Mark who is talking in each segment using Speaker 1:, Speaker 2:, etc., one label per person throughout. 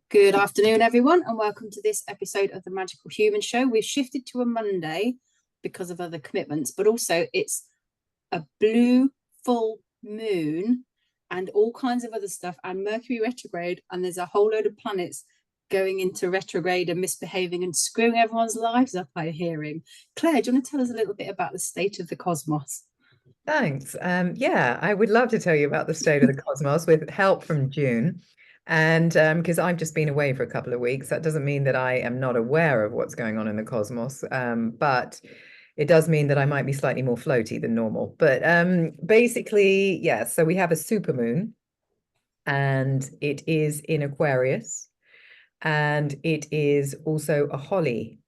Speaker 1: Good afternoon, everyone, and welcome to this episode of the Magical Human Show. We've shifted to a Monday because of other commitments, but also it's a blue full moon and all kinds of other stuff, and Mercury retrograde, and there's a whole load of planets going into retrograde and misbehaving and screwing everyone's lives up, I'm hearing. Claire, do you want to tell us a little bit about the state of the cosmos?
Speaker 2: Thanks. Yeah, I would love to tell you about the state of the cosmos with help from June. And because I've just been away for a couple of weeks, that doesn't mean that I am not aware of what's going on in the cosmos. But it does mean that I might be slightly more floaty than normal. But basically, yeah, so we have a supermoon and it is in Aquarius and it is also a Holly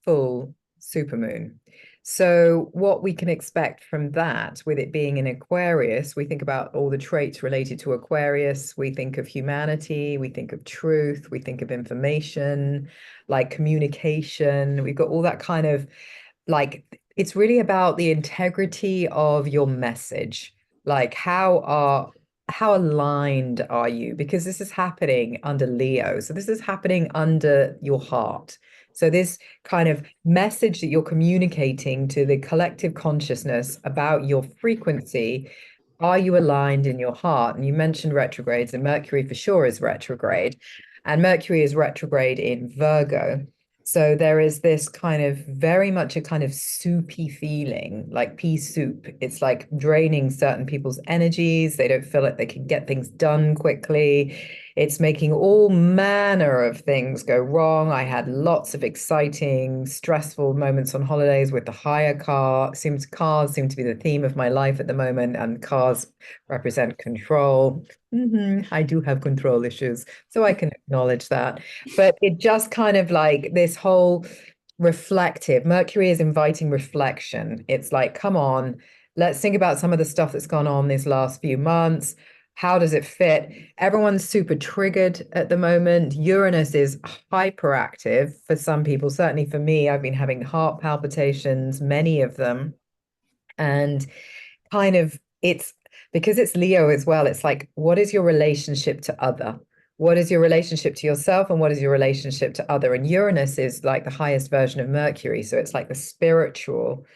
Speaker 2: full supermoon. So what we can expect from that, with it being in Aquarius, we think about all the traits related to Aquarius. We think of humanity, we think of truth, we think of information, like communication. We've got all that kind of like, it's really about the integrity of your message. Like how aligned are you? Because this is happening under Leo. So this is happening under your heart. So this kind of message that you're communicating to the collective consciousness about your frequency, are you aligned in your heart? And you mentioned retrogrades, and Mercury for sure is retrograde. And Mercury is retrograde in Virgo. So there is this kind of very much a kind of soupy feeling, like pea soup. It's like draining certain people's energies. They don't feel like they can get things done quickly. It's making all manner of things go wrong. I had lots of exciting, stressful moments on holidays with the hire car. Cars seem to be the theme of my life at the moment, and cars represent control. I do have control issues, so I can acknowledge that. But it just kind of like this whole reflective, Mercury is inviting reflection. It's like, come on, let's think about some of the stuff that's gone on these last few months. How does it fit? Everyone's super triggered at the moment. Uranus is hyperactive for some people. Certainly for me, I've been having heart palpitations, many of them. And kind of it's because it's Leo as well. It's like, what is your relationship to other? What is your relationship to yourself, and what is your relationship to other? And Uranus is like the highest version of Mercury. So it's like the spiritual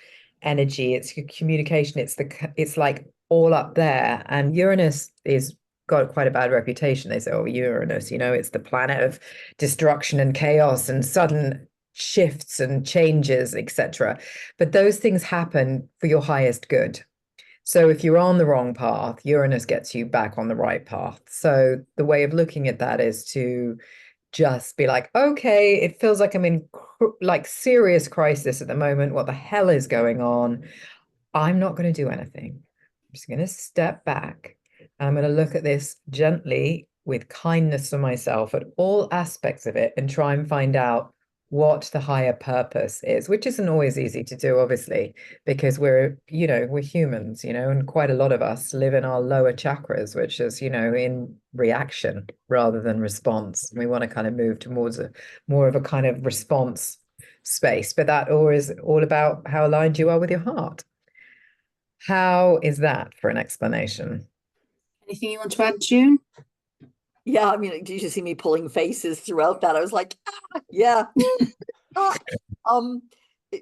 Speaker 2: energy, it's your communication, it's like all up there. And Uranus is got quite a bad reputation. They say, oh, Uranus, it's the planet of destruction and chaos and sudden shifts and changes, etc. But those things happen for your highest good. So if you're on the wrong path, Uranus gets you back on the right path. So the way of looking at that is to just be like, okay, it feels like I'm in like serious crisis at the moment. What the hell is going on? I'm not going to do anything. I'm just going to step back. I'm going to look at this gently with kindness for myself at all aspects of it and try and find out what the higher purpose is, which isn't always easy to do, obviously, because we're humans, and quite a lot of us live in our lower chakras, which is, in reaction rather than response. We want to kind of move towards more of a kind of response space, but that is all about how aligned you are with your heart. How is that for an explanation?
Speaker 1: Anything you want to add, June?
Speaker 3: Yeah, I mean, did you see me pulling faces throughout that? I was like, yeah. Ah. Um,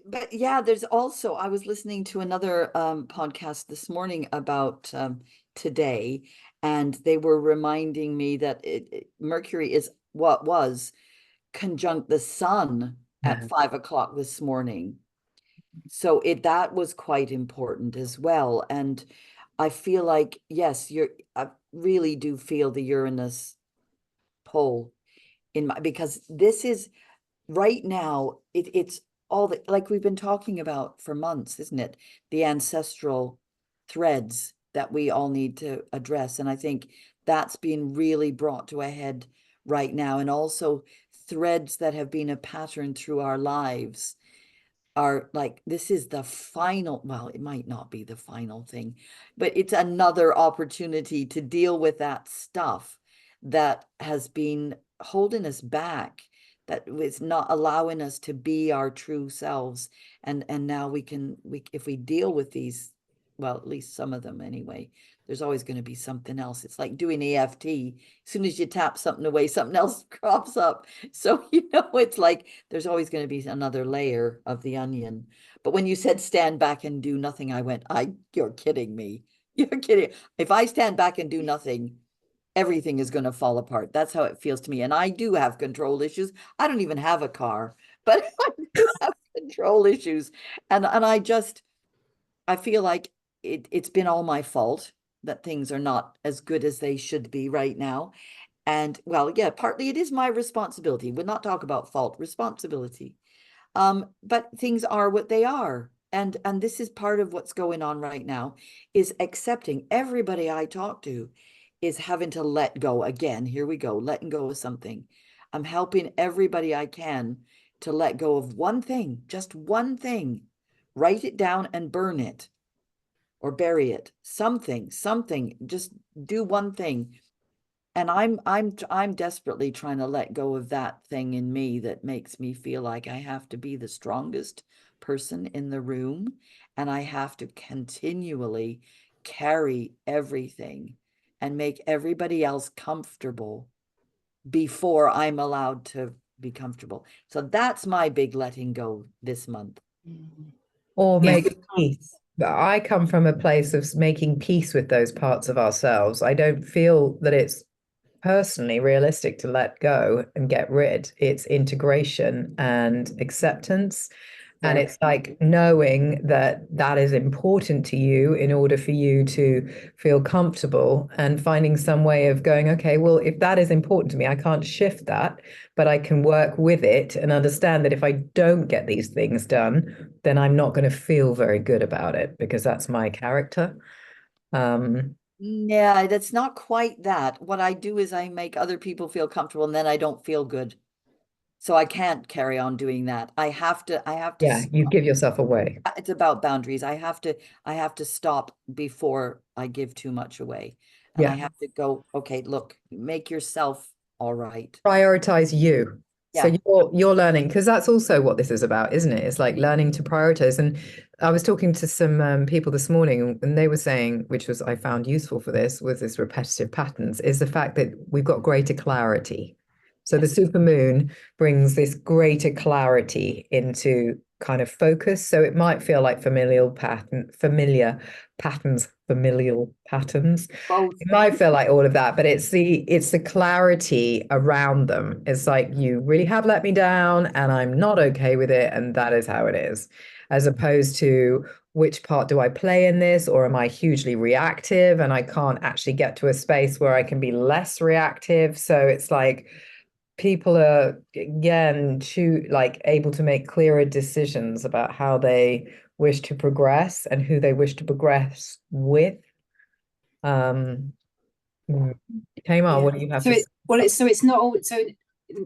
Speaker 3: but yeah, there's also, I was listening to another podcast this morning about today, and they were reminding me that Mercury is what was conjunct the sun at 5 o'clock this morning. So that was quite important as well. And I feel like, yes, I really do feel the Uranus pull because this is right now, it's all like we've been talking about for months, isn't it? The ancestral threads that we all need to address. And I think that's being really brought to a head right now. And also threads that have been a pattern through our lives are like, this is the final, well, it might not be the final thing, but it's another opportunity to deal with that stuff that has been holding us back, that was not allowing us to be our true selves. And now we if we deal with these, well, at least some of them anyway, there's always going to be something else. It's like doing EFT. As soon as you tap something away, something else crops up. So, it's like there's always going to be another layer of the onion. But when you said stand back and do nothing, I went, you're kidding me. You're kidding. If I stand back and do nothing, everything is going to fall apart. That's how it feels to me. And I do have control issues. I don't even have a car, but I do have control issues. And I feel like it's been all my fault that things are not as good as they should be right now. And well, yeah, partly it is my responsibility. We'll not talk about fault, responsibility. But things are what they are. And this is part of what's going on right now, is accepting. Everybody I talk to is having to let go again. Here we go, letting go of something. I'm helping everybody I can to let go of one thing, just one thing. Write it down and burn it or bury it. Something, just do one thing. And I'm desperately trying to let go of that thing in me that makes me feel like I have to be the strongest person in the room, and I have to continually carry everything and make everybody else comfortable before I'm allowed to be comfortable. So that's my big letting go this month.
Speaker 2: Or
Speaker 1: Yeah.
Speaker 2: make peace. But I come from a place of making peace with those parts of ourselves. I don't feel that it's personally realistic to let go and get rid. It's integration and acceptance. And it's like knowing that that is important to you in order for you to feel comfortable, and finding some way of going, okay, well, if that is important to me, I can't shift that, but I can work with it and understand that if I don't get these things done, then I'm not going to feel very good about it because that's my character.
Speaker 3: Yeah, that's not quite that. What I do is I make other people feel comfortable, and then I don't feel good. So I can't carry on doing that. I have to
Speaker 2: Yeah, you give yourself away.
Speaker 3: It's about boundaries. I have to stop before I give too much away. And I
Speaker 2: Yeah.
Speaker 3: have to go, okay, look, make yourself all right.
Speaker 2: Prioritize you. So
Speaker 3: Yeah.
Speaker 2: you're learning, because that's also what this is about, isn't it? It's like learning to prioritize. And I was talking to some people this morning, and they were saying, which was I found useful for this, was this repetitive patterns, is the fact that we've got greater clarity. So the super moon brings this greater clarity into kind of focus. So it might feel like familiar patterns.
Speaker 3: Both.
Speaker 2: It might feel like all of that, but it's the clarity around them. It's like, you really have let me down and I'm not okay with it, and that is how it is. As opposed to, which part do I play in this, or am I hugely reactive and I can't actually get to a space where I can be less reactive? So it's like people are again able to make clearer decisions about how they wish to progress and who they wish to progress with. Tamar, what do you have
Speaker 1: So
Speaker 2: to say?
Speaker 1: it's not all so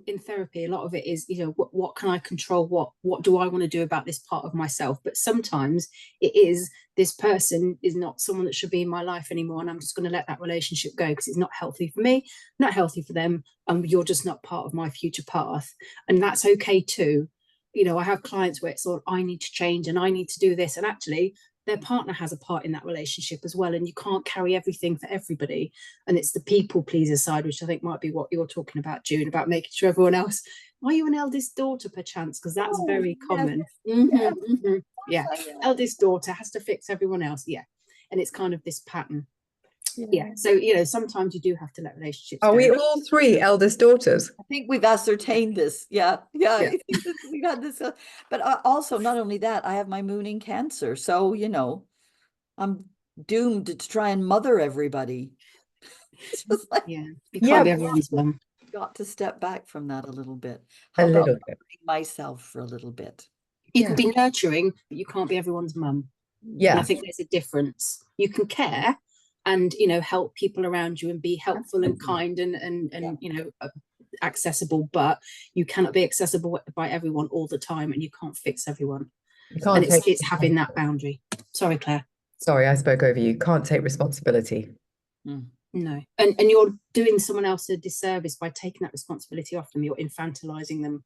Speaker 1: in therapy, a lot of it is, what can I control, what do I want to do about this part of myself? But sometimes it is, this person is not someone that should be in my life anymore, and I'm just going to let that relationship go because it's not healthy for me, not healthy for them, and you're just not part of my future path. And that's okay too. I have clients where it's all, I need to change and I need to do this, and actually their partner has a part in that relationship as well, and you can't carry everything for everybody. And it's the people pleaser side, which I think might be what you're talking about, June, about making sure everyone else, are you an eldest daughter perchance, because that's very common. Yeah, eldest daughter has to fix everyone else. Yeah, and it's kind of this pattern. Yeah, so sometimes you do have to let relationships
Speaker 2: Are
Speaker 1: go.
Speaker 2: we all three eldest daughters?
Speaker 3: I think we've ascertained this. Yeah. I think we've had this. But also, not only that, I have my moon in Cancer. So, I'm doomed to try and mother everybody. It's just like,
Speaker 1: you can't be everyone's mum.
Speaker 3: Got to step back from that a little bit.
Speaker 2: A little bit.
Speaker 3: Myself for a little bit.
Speaker 1: You can be nurturing, but you can't be everyone's mum.
Speaker 2: Yeah.
Speaker 1: And I think there's a difference. You can care and help people around you and be helpful and kind and accessible, but you cannot be accessible by everyone all the time, and you can't fix everyone.
Speaker 2: You can't.
Speaker 1: And it's having that boundary. Sorry, Claire.
Speaker 2: Sorry, I spoke over you. Can't take responsibility.
Speaker 1: No, and you're doing someone else a disservice by taking that responsibility off them. You're infantilizing them.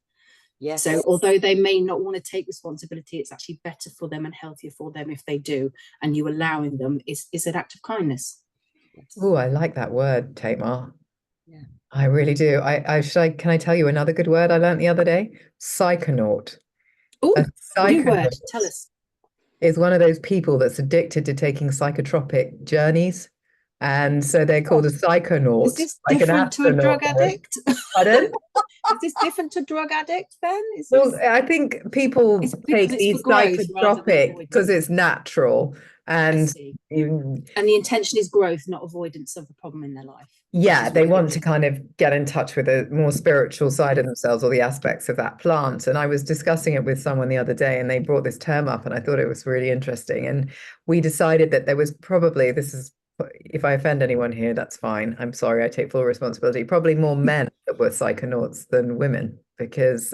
Speaker 3: Yes.
Speaker 1: So although they may not want to take responsibility, it's actually better for them and healthier for them if they do. And you allowing them is an act of kindness.
Speaker 3: Yes.
Speaker 2: Oh, I like that word, Tamar.
Speaker 3: Yeah.
Speaker 2: I really do. Can I tell you another good word I learned the other day? Psychonaut.
Speaker 1: Oh,
Speaker 2: A
Speaker 1: new word.
Speaker 2: psychonaut
Speaker 1: Tell us.
Speaker 2: is one of those people that's addicted to taking psychotropic journeys. And so they're called a
Speaker 1: Is
Speaker 2: psychonaut,
Speaker 1: this
Speaker 2: like an
Speaker 1: different to a
Speaker 2: astronaut.
Speaker 1: drug addict?
Speaker 2: Pardon?
Speaker 1: Is this different to drug addict, Ben? Is
Speaker 2: Well,
Speaker 1: this
Speaker 2: I think people
Speaker 1: it's because
Speaker 2: take
Speaker 1: it's for
Speaker 2: these
Speaker 1: growth rather than
Speaker 2: psychotropic because
Speaker 1: avoidance?
Speaker 2: it's natural.
Speaker 1: I
Speaker 2: And
Speaker 1: see.
Speaker 2: you,
Speaker 1: And the intention is growth, not avoidance of a problem in their life, which
Speaker 2: yeah,
Speaker 1: is
Speaker 2: they
Speaker 1: what you
Speaker 2: want to
Speaker 1: did.
Speaker 2: kind of get in touch with a more spiritual side of themselves or the aspects of that plant. And I was discussing it with someone the other day and they brought this term up and I thought it was really interesting. And we decided that there was probably, this is, if I offend anyone here, that's fine. I'm sorry, I take full responsibility. Probably more men that were psychonauts than women because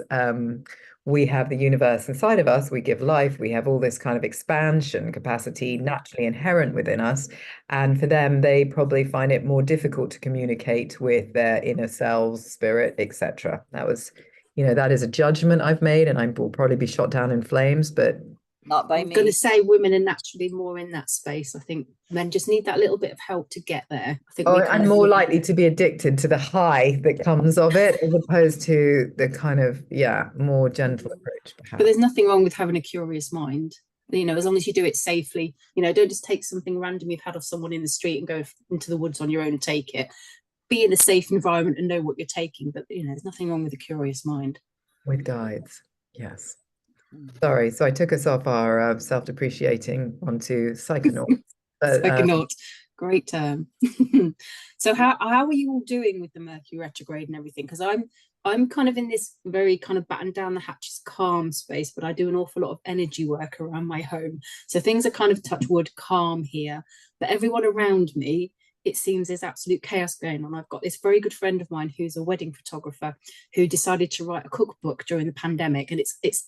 Speaker 2: we have the universe inside of us, we give life, we have all this kind of expansion capacity naturally inherent within us. And for them, they probably find it more difficult to communicate with their inner selves, spirit, etc. That was, that is a judgment I've made, and I will probably be shot down in flames, but
Speaker 3: Not by
Speaker 1: I'm going to
Speaker 3: me.
Speaker 1: say women are naturally more in that space. I think men just need that little bit of help to get there. I think we kind
Speaker 2: I'm
Speaker 1: of
Speaker 2: more
Speaker 1: need
Speaker 2: likely to be addicted to the high that comes of it, as opposed to the kind of, more gentle approach,
Speaker 1: But
Speaker 2: perhaps.
Speaker 1: there's nothing wrong with having a curious mind. As long as you do it safely, don't just take something random you've had off someone in the street and go into the woods on your own and take it. Be in a safe environment and know what you're taking. But, there's nothing wrong with a curious mind.
Speaker 2: With guides, yes. Sorry, so I took us off our self-depreciating onto psychonauts. But
Speaker 1: Psychonaut, great term. So how are you all doing with the Mercury retrograde and everything? Because I'm kind of in this very kind of batten down the hatches calm space, but I do an awful lot of energy work around my home. So things are kind of touch wood calm here, but everyone around me, it seems there's absolute chaos going on. I've got this very good friend of mine who's a wedding photographer who decided to write a cookbook during the pandemic, and it's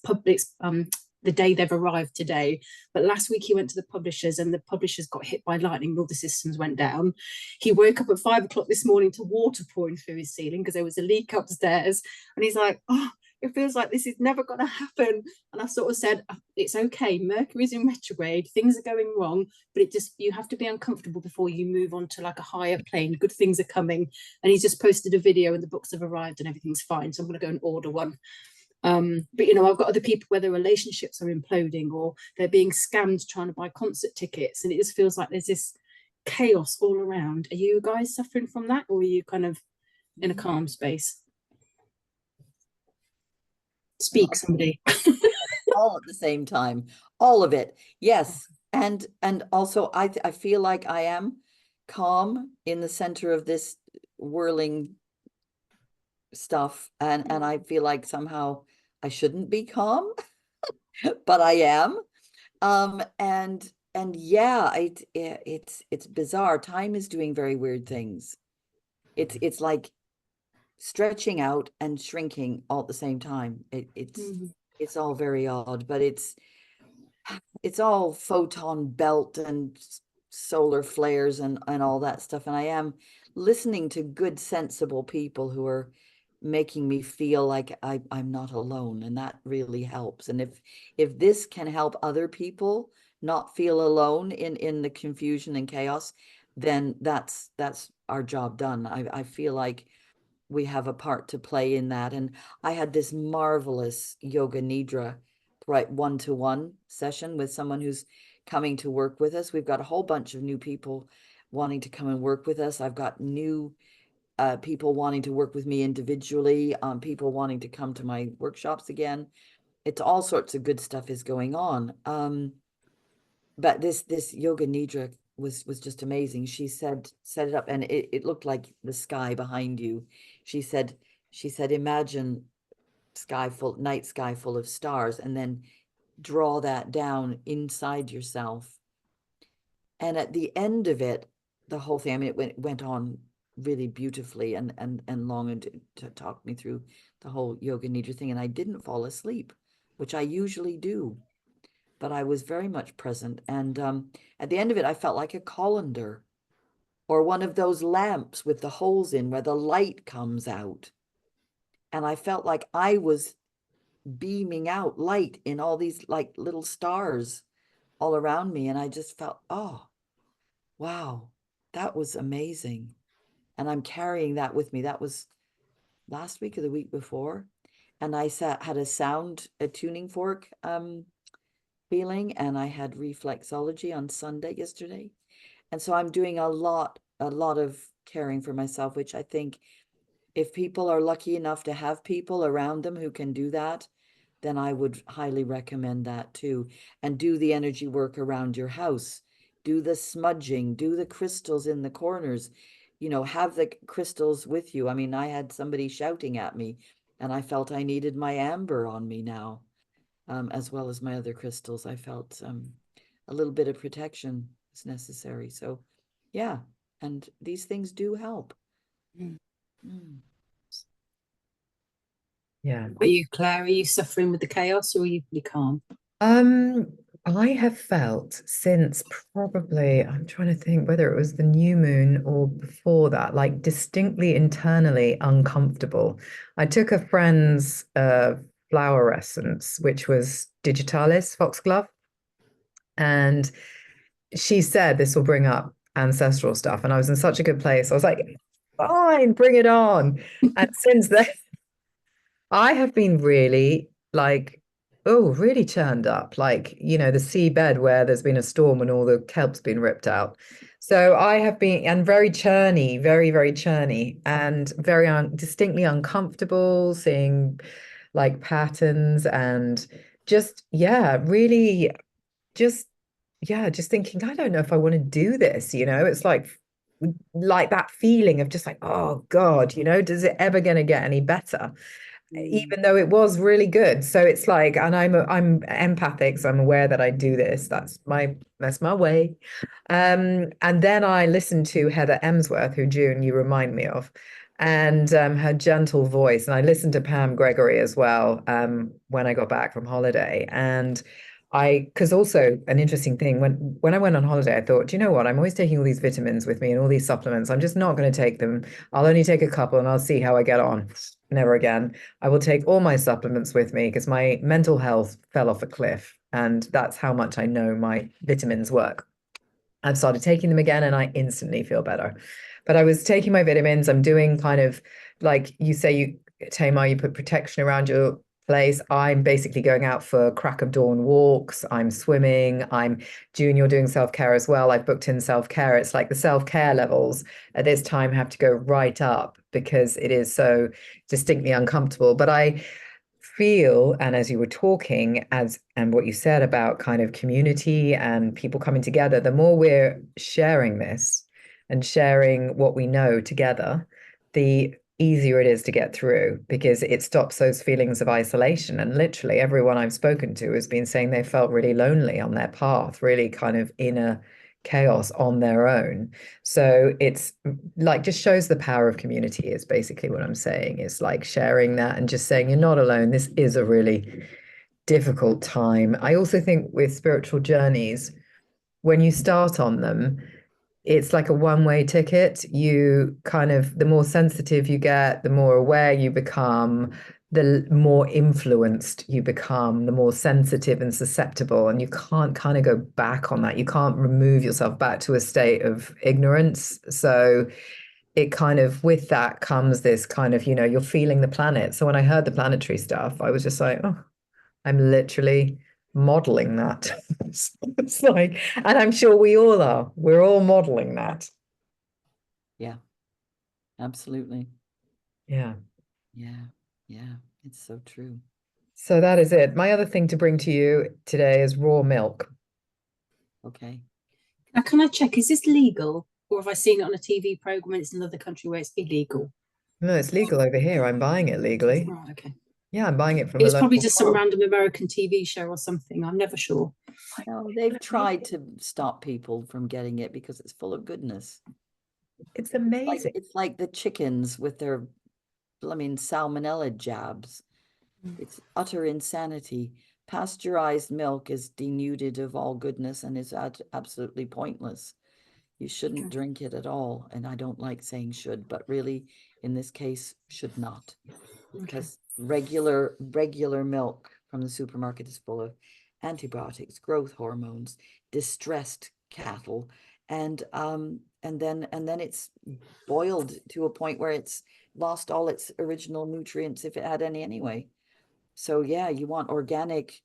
Speaker 1: the day they've arrived today. But last week he went to the publishers and the publishers got hit by lightning. All the systems went down. He woke up at 5 o'clock this morning to water pouring through his ceiling because there was a leak upstairs. And he's like, oh, it feels like this is never going to happen. And I sort of said, it's okay. Mercury's in retrograde. Things are going wrong, but you have to be uncomfortable before you move on to like a higher plane. Good things are coming. And he's just posted a video and the books have arrived and everything's fine. So I'm going to go and order one. But I've got other people where their relationships are imploding or they're being scammed trying to buy concert tickets, and it just feels like there's this chaos all around. Are you guys suffering from that, or are you kind of in a calm space? Speak, somebody.
Speaker 3: All at the same time, all of it. Yes. And also I feel like I am calm in the center of this whirling stuff, and I feel like somehow I shouldn't be calm, but I am. And yeah, it's bizarre. Time is doing very weird things. It's like stretching out and shrinking all at the same time. It's all very odd, but it's all photon belt and solar flares and all that stuff. And I am listening to good, sensible people who are making me feel like I'm not alone, and that really helps. And if this can help other people not feel alone in the confusion and chaos, then that's our job done. I feel like we have a part to play in that. And I had this marvelous yoga nidra, right, one-to-one session with someone who's coming to work with us. We've got a whole bunch of new people wanting to come and work with us. I've got new people wanting to work with me individually, people wanting to come to my workshops again. It's all sorts of good stuff is going on. But this yoga nidra was just amazing. She set it up, and it looked like the sky behind you. She said, imagine night sky full of stars, and then draw that down inside yourself. And at the end of it, the whole thing, I mean, it went on really beautifully and long, and to talk me through the whole yoga nidra thing. And I didn't fall asleep, which I usually do, but I was very much present. And at the end of it, I felt like a colander or one of those lamps with the holes in where the light comes out. And I felt like I was beaming out light in all these like little stars all around me. And I just felt, oh, wow. that was amazing. And I'm carrying that with me. That was last week or the week before. And I had a tuning fork feeling, and I had reflexology on Sunday yesterday. And so I'm doing a lot of caring for myself, which I think if people are lucky enough to have people around them who can do that, then I would highly recommend that too. And do the energy work around your house, do the smudging, do the crystals in the corners, have the crystals with you. I mean, I had somebody shouting at me and I felt I needed my amber on me now, as well as my other crystals. I felt a little bit of protection is necessary. So yeah, and these things do help.
Speaker 1: Mm.
Speaker 3: Mm.
Speaker 2: Yeah.
Speaker 1: Are you, Claire? Are you suffering with the chaos, or are you calm?
Speaker 2: I have felt since probably, I'm trying to think whether it was the new moon or before that, like distinctly internally uncomfortable. I took a friend's flower essence, which was digitalis foxglove, and she said this will bring up ancestral stuff. And I was in such a good place. I was like, fine, bring it on. And since then, I have been really like, oh, really churned up, like, the seabed where there's been a storm and all the kelp's been ripped out. So I have been, and very churny, very, very churny, and very distinctly uncomfortable, seeing like patterns and just, yeah, really just, yeah, just thinking, I don't know if I want to do this, it's like that feeling of just like, oh God, does it ever going to get any better? Even though it was really good. So it's like, and I'm empathic, so I'm aware that I do this. That's my way. And then I listened to Heather Emsworth, who, June, you remind me of, and her gentle voice. And I listened to Pam Gregory as well, when I got back from holiday. And because also an interesting thing, when I went on holiday, I thought, do you know what? I'm always taking all these vitamins with me and all these supplements. I'm just not going to take them. I'll only take a couple and I'll see how I get on. Never again. I will take all my supplements with me because my mental health fell off a cliff. And that's how much I know my vitamins work. I've started taking them again and I instantly feel better. But I was taking my vitamins. I'm doing kind of like you say, Tamar, you put protection around your place. I'm basically going out for crack of dawn walks. I'm swimming. June, you're doing self-care as well. I've booked in self-care. It's like the self-care levels at this time have to go right up because it is so distinctly uncomfortable. But I feel, and as you were talking, and what you said about kind of community and people coming together, the more we're sharing this and sharing what we know together, the easier it is to get through because it stops those feelings of isolation. And literally everyone I've spoken to has been saying they felt really lonely on their path, really kind of inner chaos on their own. So it's like just shows the power of community is basically what I'm saying. It's like sharing that and just saying you're not alone. This is a really difficult time. I also think with spiritual journeys, when you start on them, it's like a one-way ticket. You kind of, the more sensitive you get, the more aware you become, the more influenced you become, the more sensitive and susceptible. And you can't kind of go back on that. You can't remove yourself back to a state of ignorance. So it kind of, with that comes this kind of, you're feeling the planet. So when I heard the planetary stuff, I was just like, oh, I'm literally modeling that. It's like, and I'm sure we all are. We're all modeling that.
Speaker 3: Yeah, absolutely.
Speaker 2: Yeah.
Speaker 3: Yeah, yeah, it's so true.
Speaker 2: So that is it. My other thing to bring to you today is raw milk.
Speaker 3: Okay.
Speaker 1: Now, can I check, is this legal? Or have I seen it on a TV program and it's another country where it's illegal?
Speaker 2: No, it's legal over here. I'm buying it legally.
Speaker 1: Right, okay.
Speaker 2: Yeah, I'm buying it from
Speaker 1: It's
Speaker 2: a
Speaker 1: probably
Speaker 2: local
Speaker 1: just some
Speaker 2: farm.
Speaker 1: random American TV show or something. I'm never sure.
Speaker 3: No, they've tried to stop people from getting it because it's full of goodness.
Speaker 2: It's amazing.
Speaker 3: It's like the chickens with their, salmonella jabs. It's utter insanity. Pasteurized milk is denuded of all goodness and is absolutely pointless. You shouldn't drink it at all. And I don't like saying should, but really, in this case, should not. Because regular milk from the supermarket is full of antibiotics, growth hormones, distressed cattle, and and then it's boiled to a point where it's lost all its original nutrients, if it had any anyway. So yeah, you want organic,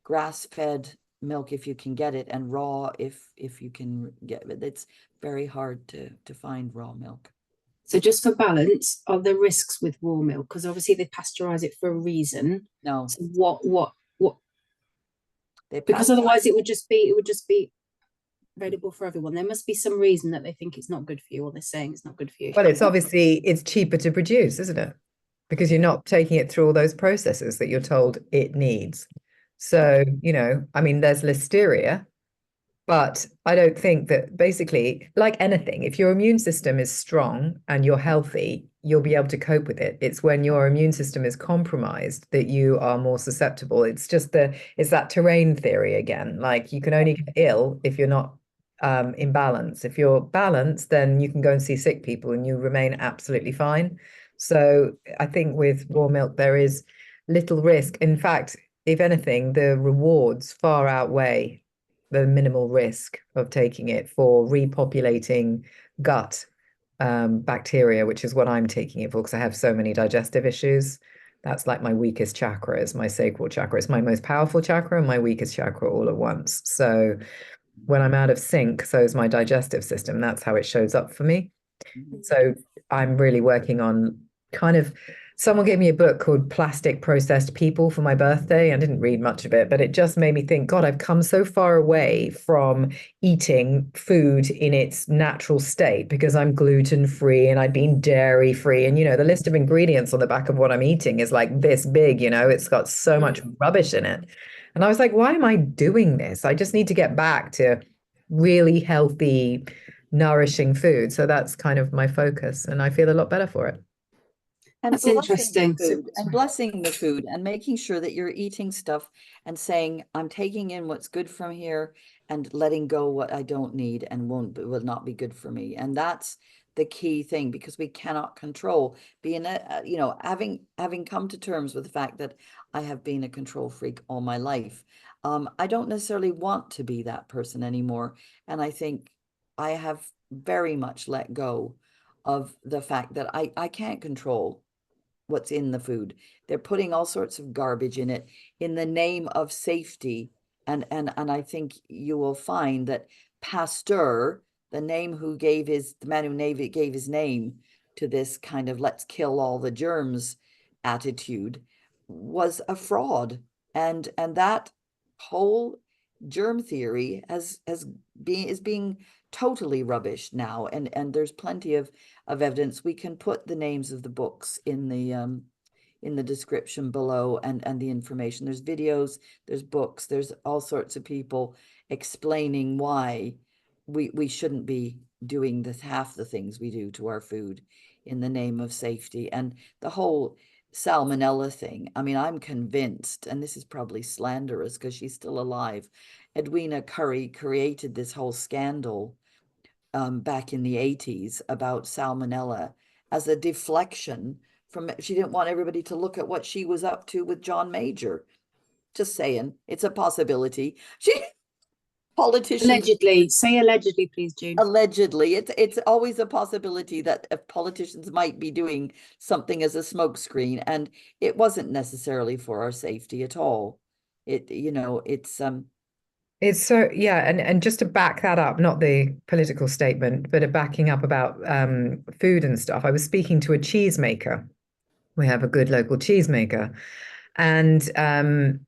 Speaker 3: grass-fed milk if you can get it, and raw if you can get it. It's very hard to find raw milk.
Speaker 1: So just for balance, are there risks with raw milk? Because obviously they pasteurize it for a reason.
Speaker 3: No,
Speaker 1: So what?
Speaker 3: they
Speaker 1: Because
Speaker 3: pasteurize.
Speaker 1: otherwise it would just be available for everyone. There must be some reason that they think it's not good for you, or they're saying it's not good for you.
Speaker 2: Well, it's cheaper to produce, isn't it? Because you're not taking it through all those processes that you're told it needs. So, I mean, there's listeria, but I don't think that, basically, like anything, if your immune system is strong and you're healthy, you'll be able to cope with it. It's when your immune system is compromised that you are more susceptible. It's that terrain theory again. Like, you can only get ill if you're not in balance. If you're balanced, then you can go and see sick people and you remain absolutely fine. So I think with raw milk, there is little risk. In fact, if anything, the rewards far outweigh the minimal risk of taking it for repopulating gut bacteria, which is what I'm taking it for, because I have so many digestive issues. That's like my weakest chakra is my sacral chakra. It's my most powerful chakra and my weakest chakra all at once. So when I'm out of sync, so is my digestive system. That's how it shows up for me. So I'm really working on someone gave me a book called Plastic Processed People for my birthday. I didn't read much of it, but it just made me think, God, I've come so far away from eating food in its natural state because I'm gluten-free and I've been dairy-free. And, the list of ingredients on the back of what I'm eating is like this big, it's got so much rubbish in it. And I was like, why am I doing this? I just need to get back to really healthy, nourishing food. So that's kind of my focus, and I feel a lot better for it.
Speaker 3: And
Speaker 1: that's interesting.
Speaker 3: Blessing the food and making sure that you're eating stuff and saying, I'm taking in what's good from here and letting go what I don't need and will not be good for me. And that's the key thing, because we cannot control having come to terms with the fact that I have been a control freak all my life. I don't necessarily want to be that person anymore. And I think I have very much let go of the fact that I can't control what's in the food. They're putting all sorts of garbage in it in the name of safety. And I think you will find that Pasteur, the man who gave his name to this kind of let's kill all the germs attitude, was a fraud. And that whole germ theory is being totally rubbish now, and there's plenty of evidence. We can put the names of the books in the description below, and the information. There's videos, there's books, there's all sorts of people explaining why we shouldn't be doing half the things we do to our food in the name of safety. And the whole salmonella thing, I mean, I'm convinced, and this is probably slanderous because she's still alive, Edwina Curry created this whole scandal back in the 80s about salmonella as a deflection from, she didn't want everybody to look at what she was up to with John Major. Just saying, it's a possibility. Politicians
Speaker 1: allegedly, say allegedly, please, June.
Speaker 3: Allegedly, it's always a possibility that politicians might be doing something as a smokescreen, and it wasn't necessarily for our safety at all. It's
Speaker 2: so, yeah, and just to back that up, not the political statement, but a backing up about food and stuff. I was speaking to a cheesemaker. We have a good local cheesemaker, and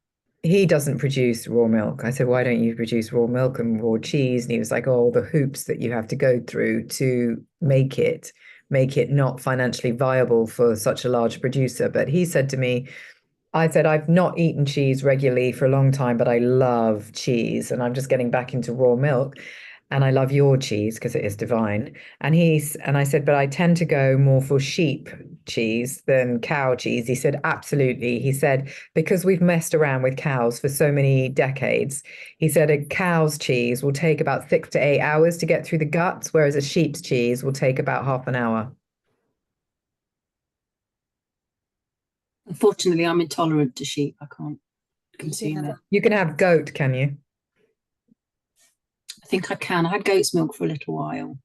Speaker 2: he doesn't produce raw milk. I said, why don't you produce raw milk and raw cheese? And he was like, oh, the hoops that you have to go through to make it not financially viable for such a large producer. But he said to me, I said, I've not eaten cheese regularly for a long time, but I love cheese and I'm just getting back into raw milk. And I love your cheese because it is divine. And I said, but I tend to go more for sheep cheese than cow cheese. He said, absolutely. He said, because we've messed around with cows for so many decades, he said a cow's cheese will take about 6 to 8 hours to get through the guts, whereas a sheep's cheese will take about half an hour.
Speaker 1: Unfortunately, I'm intolerant to sheep. I can't consume it.
Speaker 2: You can have goat, can you?
Speaker 1: I think I can. I had goat's milk for a little while.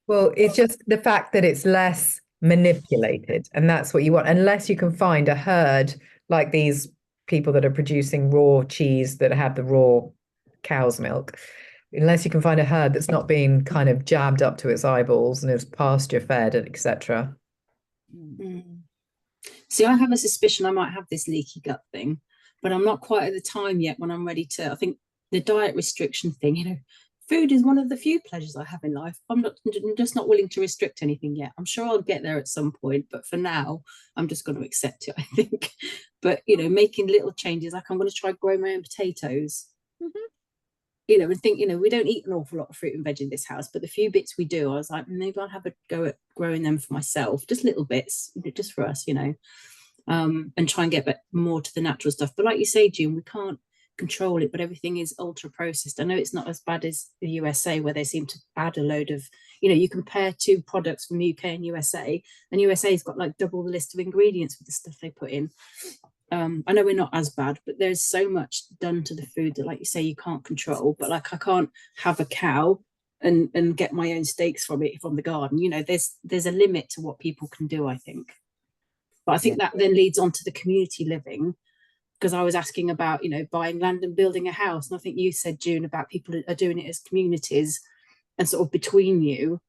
Speaker 2: Well, it's just the fact that it's less manipulated, and that's what you want. Unless you can find a herd like these people that are producing raw cheese that have the raw cow's milk, unless you can find a herd that's not being kind of jabbed up to its eyeballs and is pasture fed, etc.
Speaker 1: Mm. See, I have a suspicion I might have this leaky gut thing, but I'm not quite at the time yet when I'm ready to. I think the diet restriction thing, food is one of the few pleasures I have in life. I'm just not willing to restrict anything yet. I'm sure I'll get there at some point, but for now, I'm just going to accept it, I think. But, making little changes, like I'm going to try grow my own potatoes. And think, we don't eat an awful lot of fruit and veg in this house, but the few bits we do, I was like, maybe I'll have a go at growing them for myself, just little bits, just for us, and try and get back more to the natural stuff. But like you say, June, we can't control it, but everything is ultra processed. I know it's not as bad as the USA, where they seem to add a load of, you compare two products from UK and USA, and USA's got like double the list of ingredients with the stuff they put in. I know we're not as bad, but there's so much done to the food that, like you say, you can't control. But like, I can't have a cow and get my own steaks from it from the garden. There's a limit to what people can do, I think. But I think that then leads on to the community living, because I was asking about, buying land and building a house. And I think you said, June, about people are doing it as communities, and sort of between you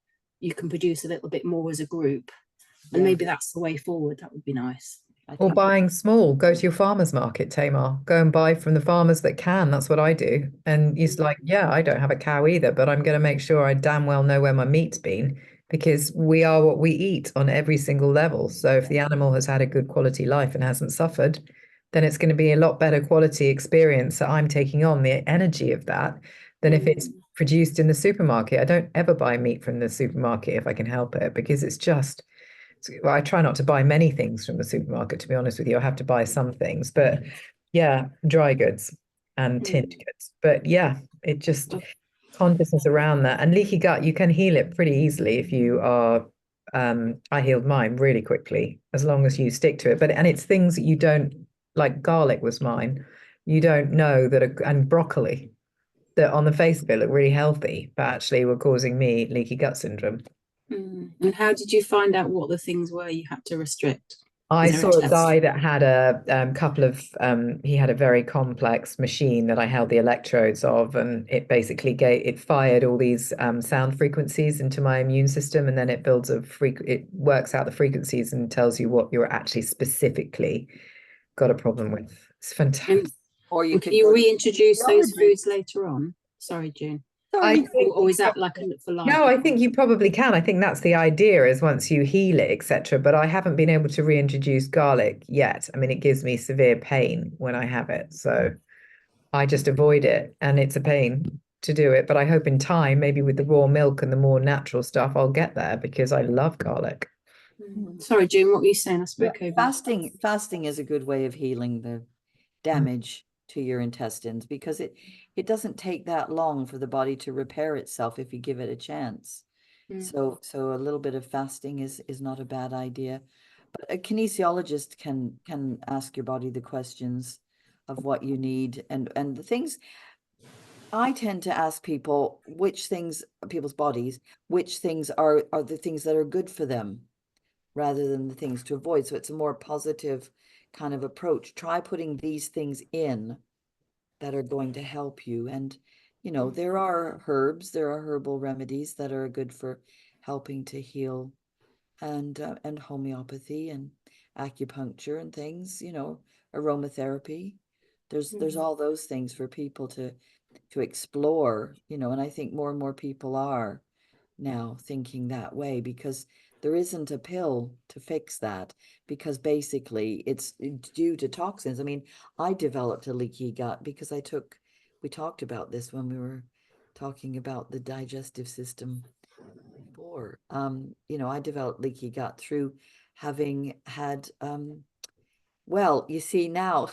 Speaker 1: can produce a little bit more as a group. And maybe that's the way forward. That would be nice.
Speaker 2: Or buying small, go to your farmer's market, Tamar. Go and buy from the farmers that can. That's what I do. And he's like, yeah, I don't have a cow either, but I'm going to make sure I damn well know where my meat's been, because we are what we eat on every single level. So if the animal has had a good quality life and hasn't suffered, then it's going to be a lot better quality experience that I'm taking on, the energy of that, than if it's produced in the supermarket. I don't ever buy meat from the supermarket if I can help it, because it's just... Well, I try not to buy many things from the supermarket, to be honest with you. I have to buy some things, but yeah, dry goods and tinned goods. But yeah, it just consciousness around that. And leaky gut, you can heal it pretty easily if you are. I healed mine really quickly as long as you stick to it. And it's things that you don't like. Garlic was mine. You don't know that, and broccoli, that on the face of it look really healthy, but actually were causing me leaky gut syndrome.
Speaker 1: And how did you find out what the things were you had to restrict?
Speaker 2: I saw a guy that had a couple of, he had a very complex machine that I held the electrodes of, and it basically it fired all these sound frequencies into my immune system, and then it builds it works out the frequencies and tells you what you're actually specifically got a problem with. It's fantastic.
Speaker 3: Or
Speaker 1: can you reintroduce those foods later on? Sorry, June. Or is that like for life?
Speaker 2: No, I think you probably can. I think that's the idea, is once you heal it, etc. But I haven't been able to reintroduce garlic yet. I mean, it gives me severe pain when I have it, so I just avoid it, and it's a pain to do it. But I hope in time, maybe with the raw milk and the more natural stuff, I'll get there, because I love garlic.
Speaker 1: Sorry, June, what were you saying? I spoke over.
Speaker 3: Fasting is a good way of healing the damage to your intestines, because it doesn't take that long for the body to repair itself if you give it a chance. So a little bit of fasting is not a bad idea. But a kinesiologist can ask your body the questions of what you need, and the things. I tend to ask people people's bodies, which things are the things that are good for them, rather than the things to avoid. So it's a more positive kind of approach. Try putting these things in that are going to help you. And, there are herbs, there are herbal remedies that are good for helping to heal, and homeopathy and acupuncture and things, aromatherapy. There's all those things for people to explore, and I think more and more people are now thinking that way, because there isn't a pill to fix that, because basically it's due to toxins. I mean, I developed a leaky gut because we talked about this when we were talking about the digestive system before. I developed leaky gut through having had, well, you see, now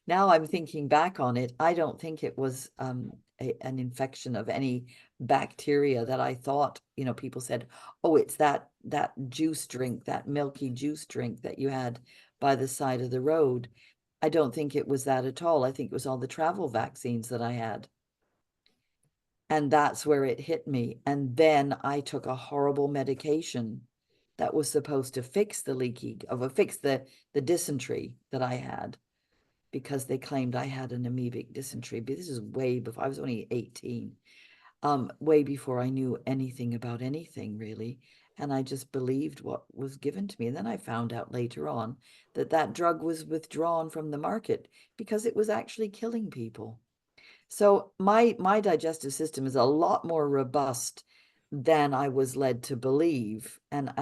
Speaker 3: I'm thinking back on it, I don't think it was an infection of any bacteria that I thought, people said, oh, it's that juice drink, that milky juice drink that you had by the side of the road. I don't think it was that at all. I think it was all the travel vaccines that I had. And that's where it hit me. And then I took a horrible medication that was supposed to fix the fix the dysentery that I had, because they claimed I had an amoebic dysentery. But this is way before, I was only 18, way before I knew anything about anything really. And I just believed what was given to me. And then I found out later on that that drug was withdrawn from the market because it was actually killing people. So my digestive system is a lot more robust than I was led to believe. And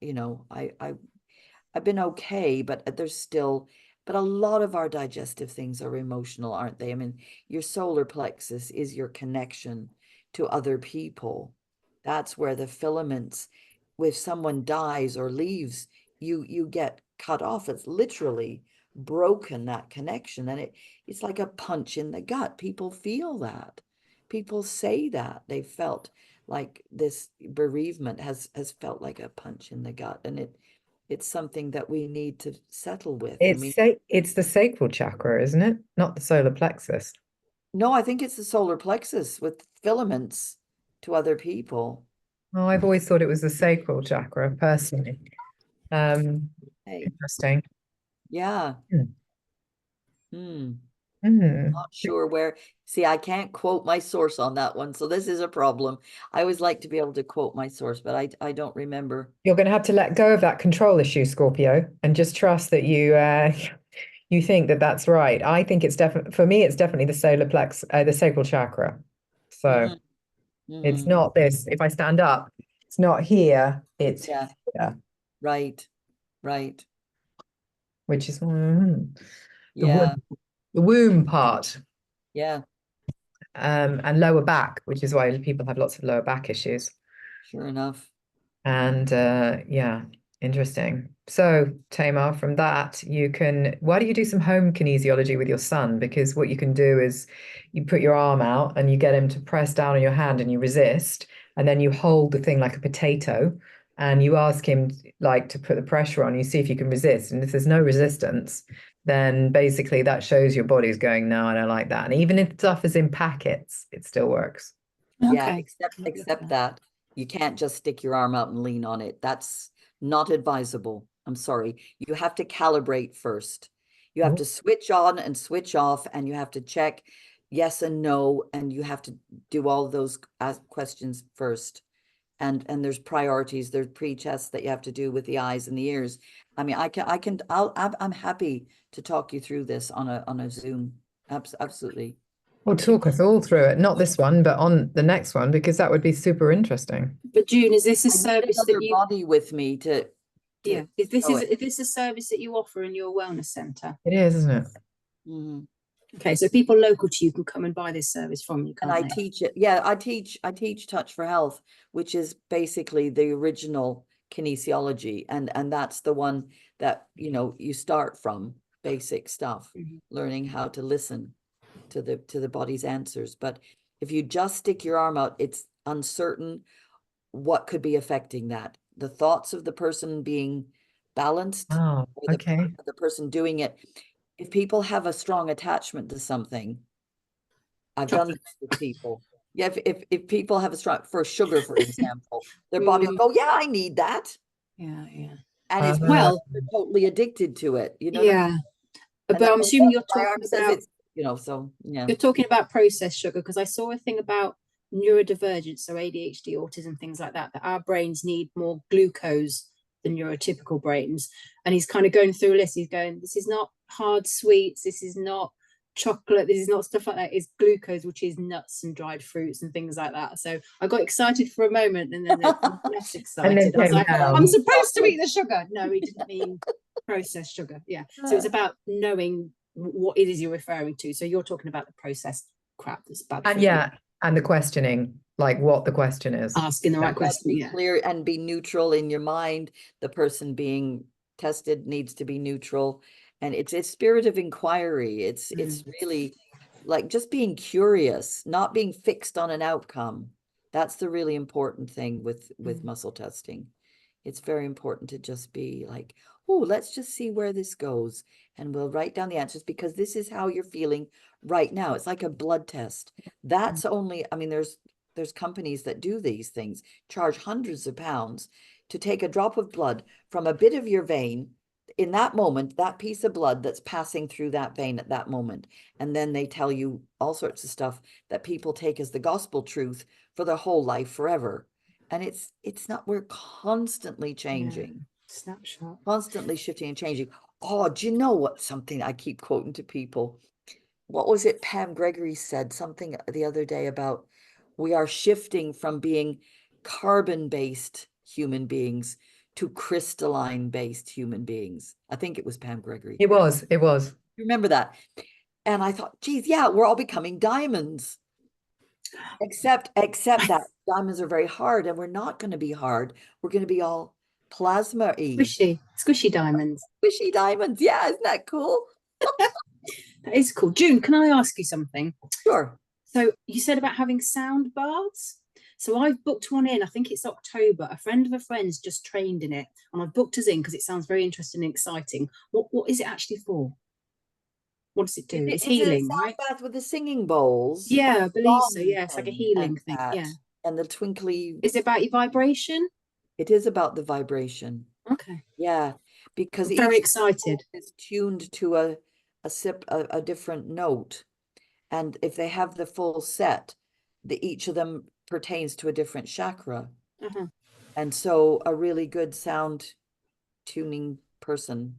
Speaker 3: you know, I've been okay, but there's still, but a lot of our digestive things are emotional, aren't they? I mean, your solar plexus is your connection to other people. That's where the filaments, if someone dies or leaves, you get cut off. It's literally broken, that connection. And it's like a punch in the gut. People feel that. People say that they felt like this bereavement has felt like a punch in the gut. And it's something that we need to settle with.
Speaker 2: It's the sacral chakra, isn't it? Not the solar plexus.
Speaker 3: No, I think it's the solar plexus with filaments to other people.
Speaker 2: Oh, I've always thought it was the sacral chakra, personally.
Speaker 3: Hey,
Speaker 2: Interesting.
Speaker 3: yeah.
Speaker 2: Hmm.
Speaker 3: Not sure where. See, I can't quote my source on that one, so this is a problem. I always like to be able to quote my source, but I don't remember.
Speaker 2: You're going to have to let go of that control issue, Scorpio, and just trust that you think that that's right. I think it's definitely, for me, it's definitely the solar plex, the sacral chakra. So it's not this. If I stand up, it's not here. It's
Speaker 3: Yeah.
Speaker 2: here,
Speaker 3: Right. Right.
Speaker 2: which is
Speaker 3: Yeah.
Speaker 2: the womb part.
Speaker 3: Yeah.
Speaker 2: And lower back, which is why people have lots of lower back issues.
Speaker 3: Sure enough.
Speaker 2: And yeah, interesting. So, Tamar, from that, why don't you do some home kinesiology with your son? Because what you can do is you put your arm out and you get him to press down on your hand and you resist, and then you hold the thing like a potato and you ask him like to put the pressure on, you see if you can resist. And if there's no resistance, then basically that shows your body's going, no, I don't like that. And even if stuff is in packets, it still works.
Speaker 3: Yeah,
Speaker 1: Okay.
Speaker 3: except that you can't just stick your arm out and lean on it. That's not advisable. I'm sorry. You have to calibrate first. You have to switch on and switch off, and you have to check yes and no, and you have to do all those questions first. And there's priorities, there's pre-tests that you have to do with the eyes and the ears. I mean, I'm happy to talk you through this on a Zoom. Absolutely.
Speaker 2: Well, talk us all through it. Not this one, but on the next one, because that would be super interesting.
Speaker 1: But June, is this a
Speaker 3: I need
Speaker 1: service
Speaker 3: another
Speaker 1: that you?
Speaker 3: body with me to
Speaker 1: Yeah. Is
Speaker 3: show it.
Speaker 1: this a service that you offer in your wellness centre?
Speaker 2: It is, isn't it?
Speaker 3: Mhm.
Speaker 1: Okay, so people local to you can come and buy this service from you,
Speaker 3: And
Speaker 1: can't
Speaker 3: I
Speaker 1: they?
Speaker 3: teach it. Yeah, I teach Touch for Health, which is basically the original kinesiology, and that's the one that you start from basic stuff, learning how to listen to the body's answers. But if you just stick your arm out, it's uncertain what could be affecting that. The thoughts of the person being balanced,
Speaker 2: Oh,
Speaker 3: or
Speaker 2: okay.
Speaker 3: the person doing it. If people have a strong attachment to something, I've done this with people. Yeah, if people have a strong, for sugar, for example, their body will go, yeah, I need that.
Speaker 1: Yeah, yeah.
Speaker 3: And it's
Speaker 1: Well,
Speaker 3: they're totally addicted to it. You know
Speaker 1: yeah.
Speaker 3: what I mean?
Speaker 1: But I'm assuming you're
Speaker 3: My arm
Speaker 1: talking
Speaker 3: says
Speaker 1: about
Speaker 3: so yeah.
Speaker 1: you're talking about processed sugar, because I saw a thing about neurodivergence, so ADHD, autism, things like that, that our brains need more glucose than neurotypical brains. And he's kind of going through a list. He's going, this is not hard sweets, this is not chocolate, this is not stuff like that. It's glucose, which is nuts and dried fruits and things like that. So I got excited for a moment and then less excited. I was like, I'm supposed to eat the sugar. No, he didn't mean processed sugar. Yeah. So it's about knowing what it is you're referring to. So you're talking about the processed crap that's bad for you.
Speaker 2: And the questioning, like what the question is.
Speaker 1: Asking the right question.
Speaker 3: Be clear and be neutral in your mind. The person being tested needs to be neutral. And it's a spirit of inquiry. It's really like just being curious, not being fixed on an outcome. That's the really important thing with muscle testing. It's very important to just be like, oh, let's just see where this goes. And we'll write down the answers because this is how you're feeling right now. It's like a blood test. That's only, I mean, there's there's companies that do these things, charge hundreds of pounds to take a drop of blood from a bit of your vein in that moment, that piece of blood that's passing through that vein at that moment. And then they tell you all sorts of stuff that people take as the gospel truth for their whole life forever. And it's not, we're constantly changing.
Speaker 1: Snapshot.
Speaker 3: Constantly shifting and changing. Oh, do you know what? Something I keep quoting to people. What was it? Pam Gregory said something the other day about we are shifting from being carbon-based human beings to crystalline-based human beings. I think it was Pam Gregory.
Speaker 2: It was.
Speaker 3: Remember that? And I thought, geez, yeah, we're all becoming diamonds. Except that diamonds are very hard, and we're not going to be hard. We're going to be all plasma-y.
Speaker 1: Squishy diamonds.
Speaker 3: Squishy diamonds. Yeah, isn't that cool?
Speaker 1: That is cool. June, can I ask you something?
Speaker 3: Sure.
Speaker 1: So you said about having sound baths. So I've booked one in, I think it's October. A friend of a friend's just trained in it, and I've booked us in because it sounds very interesting and exciting. What is it actually for? What does it do? It's healing,
Speaker 3: a sound
Speaker 1: right?
Speaker 3: bath with the singing bowls.
Speaker 1: Yeah, I believe so.
Speaker 3: Gong
Speaker 1: Yeah, it's like a healing thing.
Speaker 3: that,
Speaker 1: Yeah.
Speaker 3: And the twinkly.
Speaker 1: Is it about your vibration?
Speaker 3: It is about the vibration.
Speaker 1: Okay.
Speaker 3: Yeah, because
Speaker 1: I'm very
Speaker 3: each
Speaker 1: excited.
Speaker 3: is tuned to a different note, and if they have the full set, each of them pertains to a different chakra.
Speaker 1: Uh-huh.
Speaker 3: And so a really good sound tuning person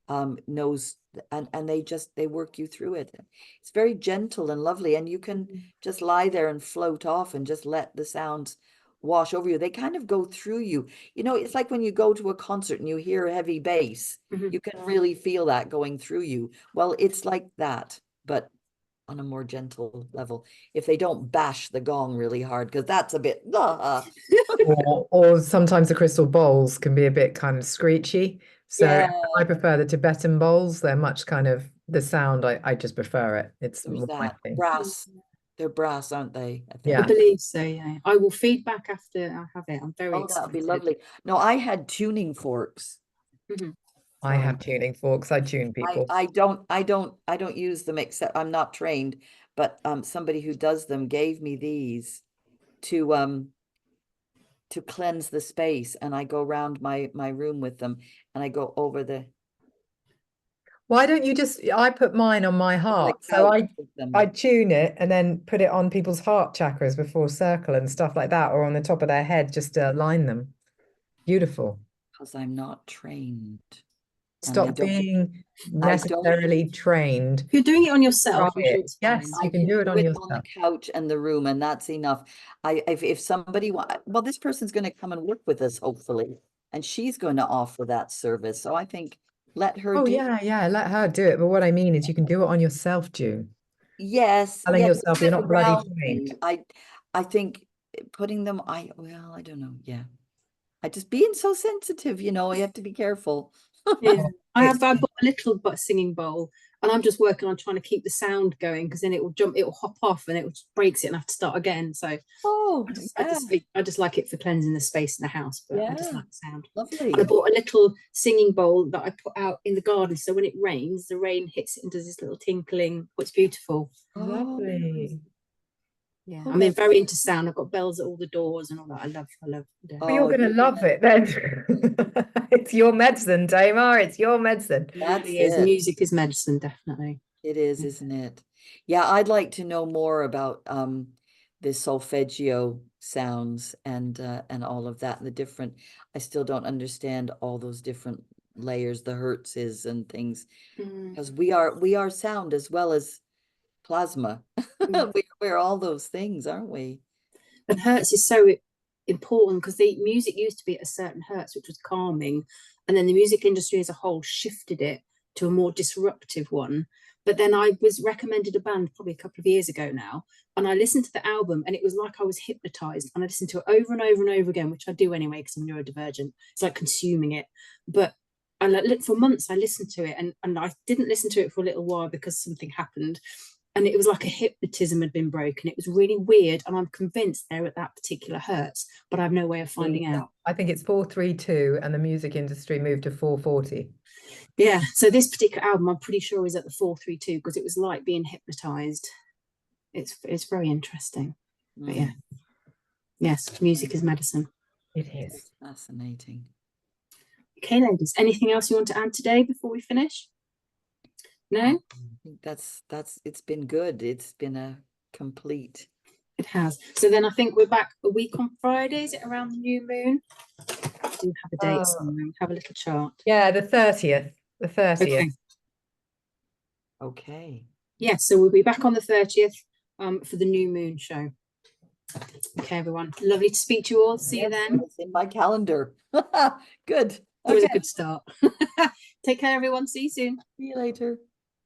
Speaker 3: knows, and they work you through it. It's very gentle and lovely, and you can just lie there and float off and just let the sounds wash over you. They kind of go through you. You know, it's like when you go to a concert and you hear heavy bass, you can really feel that going through you. Well, it's like that, but on a more gentle level, if they don't bash the gong really hard, because that's a bit
Speaker 2: or sometimes the crystal bowls can be a bit kind of screechy. So
Speaker 3: yeah.
Speaker 2: I prefer the Tibetan bowls. They're much kind of the sound. I just prefer it. It's
Speaker 3: There's
Speaker 2: more my
Speaker 3: that
Speaker 2: thing.
Speaker 3: brass. They're brass, aren't they? I think.
Speaker 2: Yeah.
Speaker 1: I believe so, yeah. I will feed back after I have it. I'm very excited.
Speaker 3: That would be lovely. No, I had tuning forks.
Speaker 2: I have tuning forks. I tune people.
Speaker 3: I don't use them, except I'm not trained, but somebody who does them gave me these to cleanse the space, and I go around my room with them, and I go over the.
Speaker 2: Why don't you just, I put mine on my heart. So I tune it and then put it on people's heart chakras before circle and stuff like that, or on the top of their head, just to align them. Beautiful.
Speaker 3: Because I'm not trained.
Speaker 2: Stop being necessarily trained.
Speaker 1: If you're doing it on yourself,
Speaker 2: yes, you can do it on yourself.
Speaker 3: On the couch and the room, and that's enough. If somebody well, this person's going to come and work with us, hopefully, and she's going to offer that service. So I think let her do
Speaker 2: yeah, let her do it. But what I mean is you can do it on yourself, June.
Speaker 3: Yes.
Speaker 2: Telling yourself you're not bloody trained.
Speaker 3: I think putting them, I don't know. Yeah. I just being so sensitive, you know, you have to be careful.
Speaker 1: Yeah. I bought a little singing bowl, and I'm just working on trying to keep the sound going, because then it will hop off and it breaks it and I have to start again. So I just like it for cleansing the space in the house, but I just like the sound.
Speaker 3: Lovely.
Speaker 1: And I bought a little singing bowl that I put out in the garden, so when it rains, the rain hits it and does this little tinkling. It's beautiful.
Speaker 2: Lovely.
Speaker 1: Yeah, I mean, very into sound. I've got bells at all the doors and all that. I love.
Speaker 2: Well, you're going to love it then. It's your medicine, Tamar. It's your medicine.
Speaker 1: Music is medicine, definitely.
Speaker 3: It is, isn't it? Yeah, I'd like to know more about the solfeggio sounds and all of that, and the different. I still don't understand all those different layers, the hertzes and things, because we are sound as well as plasma. We're all those things, aren't we?
Speaker 1: And hertz is so important, because the music used to be at a certain hertz, which was calming, and then the music industry as a whole shifted it to a more disruptive one. But then I was recommended a band probably a couple of years ago now, and I listened to the album, and it was like I was hypnotized, and I listened to it over and over and over again, which I do anyway because I'm neurodivergent. It's like consuming it. But for months I listened to it, and I didn't listen to it for a little while because something happened. And it was like a hypnotism had been broken. It was really weird. And I'm convinced they're at that particular hertz, but I have no way of finding out.
Speaker 2: I think it's 432 and the music industry moved to 440.
Speaker 1: Yeah. So this particular album, I'm pretty sure, is at the 432, because it was like being hypnotized. It's very interesting. But yeah, yes, music is medicine.
Speaker 2: It is.
Speaker 3: Fascinating.
Speaker 1: Okay, ladies, anything else you want to add today before we finish? No?
Speaker 3: I think that's it's been good. It's been a complete.
Speaker 1: It has. So then I think we're back a week on Friday. Is it around the new moon? I do have a date somewhere. Have a little chart.
Speaker 2: Yeah, the 30th. The 30th.
Speaker 1: Okay.
Speaker 3: Okay.
Speaker 1: Yes, so we'll be back on the 30th for the new moon show. Okay, everyone. Lovely to speak to you all. See you then.
Speaker 3: It's in my calendar. Good.
Speaker 1: It was a good start. Take care, everyone. See you soon.
Speaker 3: See you later.